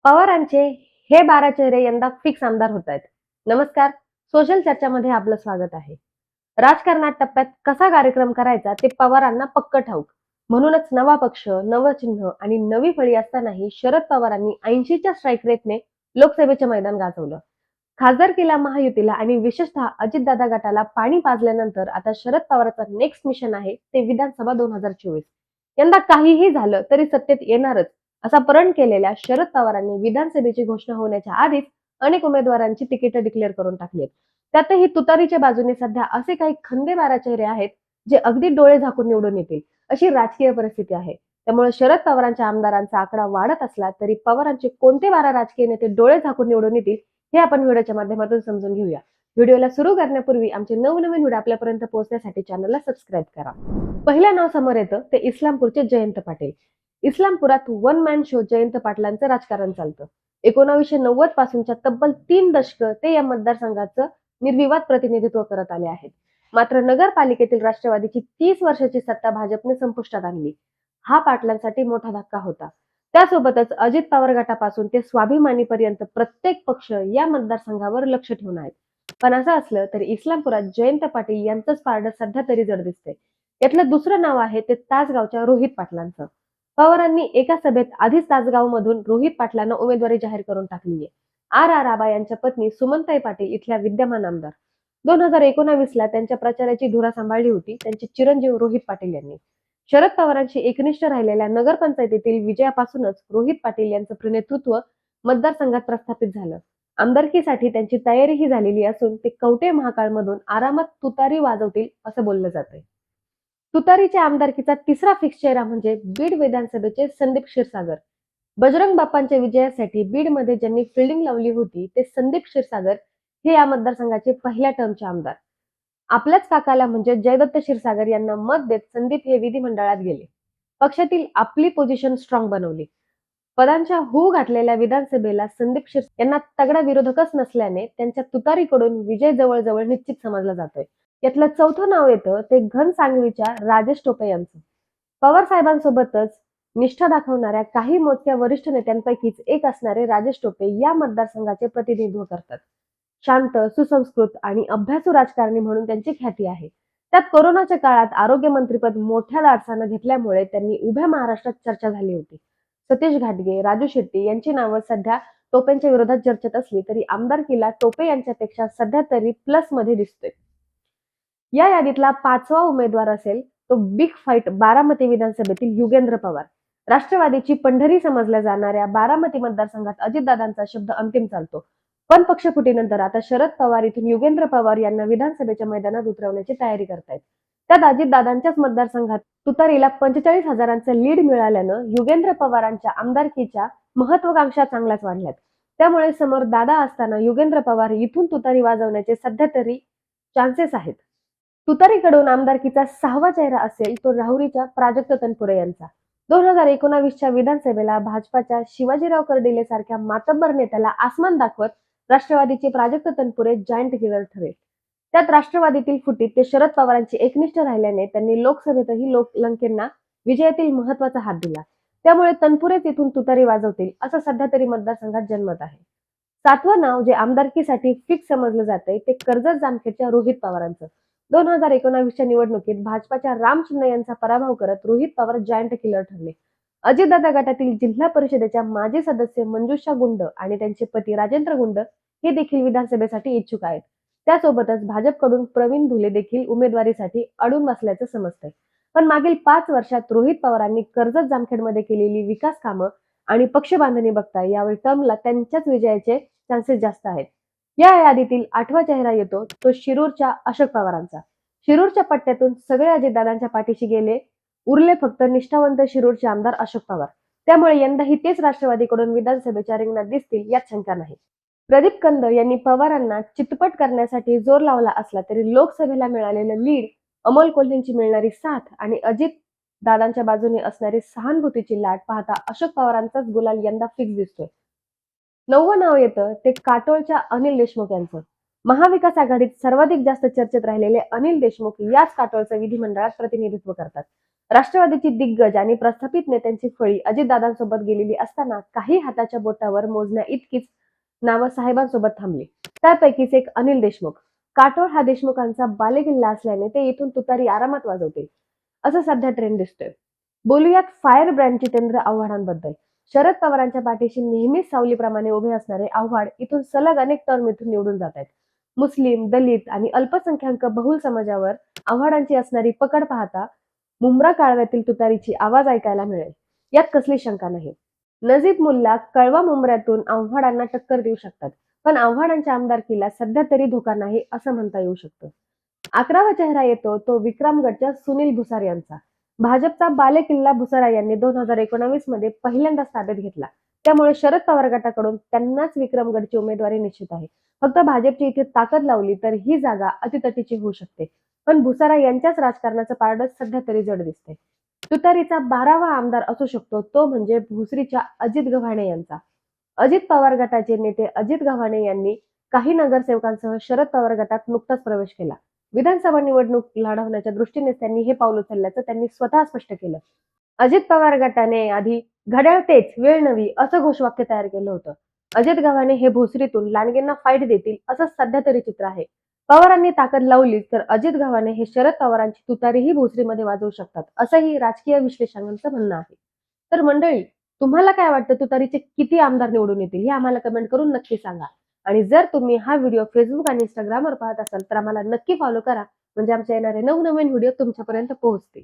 पवारांचे हे 12 चेहरे यंदा फिक्स आमदार होत आहेत. नमस्कार, सोशल चर्चामध्ये आपलं स्वागत आहे. राजकारणात टप्प्यात कसा कार्यक्रम करायचा ते पवारांना पक्क ठाऊक. म्हणूनच नवा पक्ष, नवं चिन्ह आणि नवी फळी असतानाही शरद पवारांनी 80च्या स्ट्राईक रेटने लोकसभेचे मैदान गाजवलं. खासदारकीला महायुतीला आणि विशेषतः अजितदादा गटाला पाणी पाजल्यानंतर आता शरद पवारांचं नेक्स्ट मिशन आहे ते विधानसभा 2024. यंदा काहीही झालं तरी सत्तेत येणारच असा प्रण केलेल्या शरद पवारांनी विधानसभेची घोषणा होण्याच्या आधीच अनेक उमेदवारांची तिकीट डिक्लेअर करून टाकली आहेत. त्यातही तुतारीच्या बाजूने सध्या असे काही खंदेबारा चेहरे आहेत जे अगदी डोळे झाकून निवडून येतील अशी राजकीय परिस्थिती आहे. त्यामुळे शरद पवारांच्या आमदारांचा आकडा वाढत असला तरी पवारांचे कोणते 12 राजकीय नेते डोळे झाकून निवडून येतील हे आपण व्हिडिओच्या माध्यमातून समजून घेऊया. व्हिडिओला सुरू करण्यापूर्वी आमचे नवनवीन व्हिडिओ आपल्यापर्यंत पोहोचण्यासाठी चॅनलला सबस्क्राईब करा. पहिलं नाव समोर येतं ते इस्लामपूरचे जयंत पाटील. इस्लामपुरात वन मॅन शो जयंत पाटलांचं राजकारण चालतं. 1990 पासूनच्या तब्बल 3 दशकं ते या मतदारसंघाचं निर्विवाद प्रतिनिधित्व करत आले आहेत. मात्र नगरपालिकेतील राष्ट्रवादीची 30 वर्षाची सत्ता भाजपने संपुष्टात आणली. हा पाटलांसाठी मोठा धक्का होता. त्यासोबतच अजित पवार गटापासून ते स्वाभिमानीपर्यंत प्रत्येक पक्ष या मतदारसंघावर लक्ष ठेवून आहेत. पण असं असलं तरी इस्लामपुरात जयंत पाटील यांचंच पारडं सध्या तरी जड दिसतंय. यातलं दुसरं नाव आहे ते तासगावच्या रोहित पाटलांचं. पवारांनी एका सभेत आधीच तासगावमधून रोहित पाटलांना उमेदवारी जाहीर करून टाकली आहे. आर आबा यांच्या पत्नी सुमनताई पाटील इथल्या विद्यमान आमदार. 2019ला त्यांच्या प्रचाराची धुरा सांभाळली होती त्यांचे चिरंजीव रोहित पाटील यांनी. शरद पवारांशी एकनिष्ठ राहिलेल्या नगरपंचायतीतील विजयापासूनच रोहित पाटील यांचं नेतृत्व मतदारसंघात प्रस्थापित झालं. आमदारकीसाठी त्यांची तयारीही झालेली असून ते कवठे महाकाळमधून आरामात तुतारी वाजवतील असं बोललं जातंय. तुतारीच्या आमदारकीचा तिसरा फिक्स चेहरा म्हणजे बीड विधानसभेचे संदीप क्षीरसागर. बजरंग बाप्पांच्या विजयासाठी बीडमध्ये ज्यांनी फिल्डिंग लावली होती ते संदीप क्षीरसागर हे या मतदारसंघाचे पहिल्या टर्मचे आमदार. आपल्याच काकाला म्हणजे जयदत्त क्षीरसागर यांना मत देत संदीप हे विधिमंडळात गेले. पक्षातील आपली पोझिशन स्ट्रॉंग बनवली. पदांच्या हू घातलेल्या विधानसभेला संदीप यांना तगडा विरोधकच नसल्याने त्यांच्या तुतारीकडून विजय जवळजवळ निश्चित समजला जातोय. यातलं चौथं नाव येतं ते घनसांगवीच्या राजेश टोपे यांचं. पवार साहेबांसोबतच निष्ठा दाखवणाऱ्या काही मोजक्या वरिष्ठ नेत्यांपैकीच एक असणारे राजेश टोपे या मतदारसंघाचे प्रतिनिधित्व करतात. शांत, सुसंस्कृत आणि अभ्यासू राजकारणी म्हणून त्यांची ख्याती आहे. त्यात कोरोनाच्या काळात आरोग्य मंत्रीपद मोठ्या धाडसानं घेतल्यामुळे त्यांनी उभ्या महाराष्ट्रात चर्चा झाली होती. सतीश घाटगे, राजू शेट्टी यांची नावं सध्या टोपेंच्या विरोधात चर्चेत असली तरी आमदारकीला टोपे यांच्यापेक्षा सध्या तरी प्लस मध्ये दिसतोय. या यादीतला 5वा उमेदवार असेल तो बिग फाईट बारामती विधानसभेतील युगेंद्र पवार. राष्ट्रवादीची पंढरी समजल्या जाणाऱ्या बारामती मतदारसंघात अजितदादांचा शब्द अंतिम चालतो. पण पक्षफुटीनंतर आता शरद पवार इथून युगेंद्र पवार यांना विधानसभेच्या मैदानात उतरवण्याची तयारी करतायत. त्यात अजितदादांच्याच मतदारसंघात तुतारीला 45,000चं लीड मिळाल्यानं युगेंद्र पवारांच्या आमदारकीच्या महत्वाकांक्षा चांगल्याच वाढल्यात. त्यामुळे समोर दादा असताना युगेंद्र पवार इथून तुतारी वाजवण्याचे सध्या तरी चान्सेस आहेत. तुतारीकडून आमदारकीचा 6वा चेहरा असेल तो राहुरीच्या प्राजक्त तनपुरे यांचा. 2019च्या विधानसभेला भाजपाच्या शिवाजीराव कर्डिले सारख्या मातब्बर नेत्याला आसमान दाखवत राष्ट्रवादीचे प्राजक्त तनपुरे जायंट किलर ठरले. त्यात राष्ट्रवादीतील फुटीत ते शरद पवारांची एकनिष्ठ राहिल्याने त्यांनी लोकसभेतही लंकेंना विजयातील महत्वाचा हात दिला. त्यामुळे तनपुरेच इथून तुतारी वाजवतील असं सध्या तरी मतदारसंघात जनमत आहे. 7वं नाव जे आमदारकीसाठी फिक्स समजलं जातंय ते कर्जत जामखेडच्या रोहित पवारांचं. 2019च्या निवडणुकीत भाजपाच्या रामचंद्र यांचा पराभव करत रोहित पवार जायंट किलर ठरले. अजितदादा गटातील जिल्हा परिषदेच्या माजी सदस्य मंजुषा गुंड आणि त्यांचे पती राजेंद्र गुंड हे देखील विधानसभेसाठी इच्छुक आहेत. त्यासोबतच भाजपकडून प्रवीण धुले देखील उमेदवारीसाठी अडून बसल्याचं समजतंय. पण मागील 5 वर्षात रोहित पवारांनी कर्जत जामखेडमध्ये केलेली विकास कामं आणि पक्ष बांधणी बघता यावेळी टर्मला त्यांच्याच विजयाचे चान्सेस जास्त आहेत. या यादीतील 8वा चेहरा येतो तो शिरूरच्या अशोक पवारांचा. शिरूरच्या पट्ट्यातून सगळे अजितदादांच्या पाठीशी गेले, उरले फक्त निष्ठावंत शिरूरचे आमदार अशोक पवार. त्यामुळे यंदाही तेच राष्ट्रवादीकडून विधानसभेच्या रिंगणात दिसतील यात शंका नाही. प्रदीप कंद यांनी पवारांना चितपट करण्यासाठी जोर लावला असला तरी लोकसभेला मिळालेलं लीड, अमोल कोल्हेंची मिळणारी साथ आणि अजित दादांच्या बाजूने असणारी सहानुभूतीची लाट पाहता अशोक पवारांचाच गुलाल यंदा फिक्स दिसतोय. 9वं नाव येतं ते काटोलच्या अनिल देशमुख यांचं. महाविकास आघाडीत सर्वाधिक जास्त चर्चेत राहिलेले अनिल देशमुख याच काटोलचं विधिमंडळात प्रतिनिधित्व करतात. राष्ट्रवादीची दिग्गज आणि प्रस्थापित नेत्यांची फळी अजितदादांसोबत गेलेली असताना काही हाताच्या बोटावर मोजण्या इतकीच नावं साहेबांसोबत थांबली. त्यापैकीच एक अनिल देशमुख. काटोल हा देशमुखांचा बालेकिल्ला असल्याने ते इथून तुतारी आरामात वाजवतील, असं सध्या ट्रेंड दिसतोय. बोलूयात फायर ब्रँड जितेंद्र आव्हाडांबद्दल. शरद पवारांच्या पाठीशी नेहमीच सावलीप्रमाणे उभे असणारे आव्हाड इथून सलग अनेक टर्म इथून निवडून जात आहेत. मुस्लिम, दलित आणि अल्पसंख्याक बहुल समाजावर आव्हाडांची असणारी पकड पाहता मुंब्रा कालव्यातील तुतारीची आवाज ऐकायला मिळेल, यात कसली शंका नाही. नजीब मुल्ला कळवा मुंब्र्यातून आव्हाडांना टक्कर देऊ शकतात, पण आव्हाडांच्या आमदारकीला सध्या तरी धोका नाही असं म्हणता येऊ शकतं. 11वा चेहरा येतो तो विक्रमगडच्या सुनील भुसार यांचा. भाजपचा बालेकिल्ला भुसारा यांनी 2019 मध्ये पहिल्यांदाच ताब्यात घेतला. त्यामुळे शरद पवार गटाकडून त्यांनाच विक्रमगडची उमेदवारी निश्चित आहे. फक्त भाजपची इथे ताकद लावली तर ही जागा अतितटीची होऊ शकते. पण भुसारा यांच्याच राजकारणाचं पारडं सध्या तरी जड दिसते. तुतारीचा 12वा आमदार असू शकतो तो म्हणजे भोसरीच्या अजित गव्हाणे यांचा. अजित पवार गटाचे नेते अजित गव्हाणे यांनी काही नगरसेवकांसह शरद पवार गटात नुकताच प्रवेश केला. विधानसभा निवडणूक लढवण्याच्या दृष्टीने त्यांनी हे पाऊल उचलल्याचं त्यांनी स्वतः स्पष्ट केलं. अजित पवार गटाने आधी घड्याळ तेच वेळ नवी असं घोषवाक्य तयार केलं होतं. अजित गव्हाणे हे भोसरीतून लांडगेंना फाईट देतील असं सध्या तरी चित्र आहे. पवारांनी ताकद लावली तर अजित गव्हाणे हे शरद पवारांची तुतारीही भोसरीमध्ये वाजवू शकतात, असंही राजकीय विश्लेषकांचं म्हणणं आहे. तर मंडळी, तुम्हाला काय वाटतं तुतारीचे किती आमदार निवडून येतील हे आम्हाला कमेंट करून नक्की सांगा. आणि जर तुम्ही हा व्हिडिओ फेसबुक आणि इंस्टाग्रामवर पाहत असाल तर आम्हाला नक्की फॉलो करा, म्हणजे आमचे येणारे नवनवीन व्हिडिओ तुमच्यापर्यंत पोहोचतील.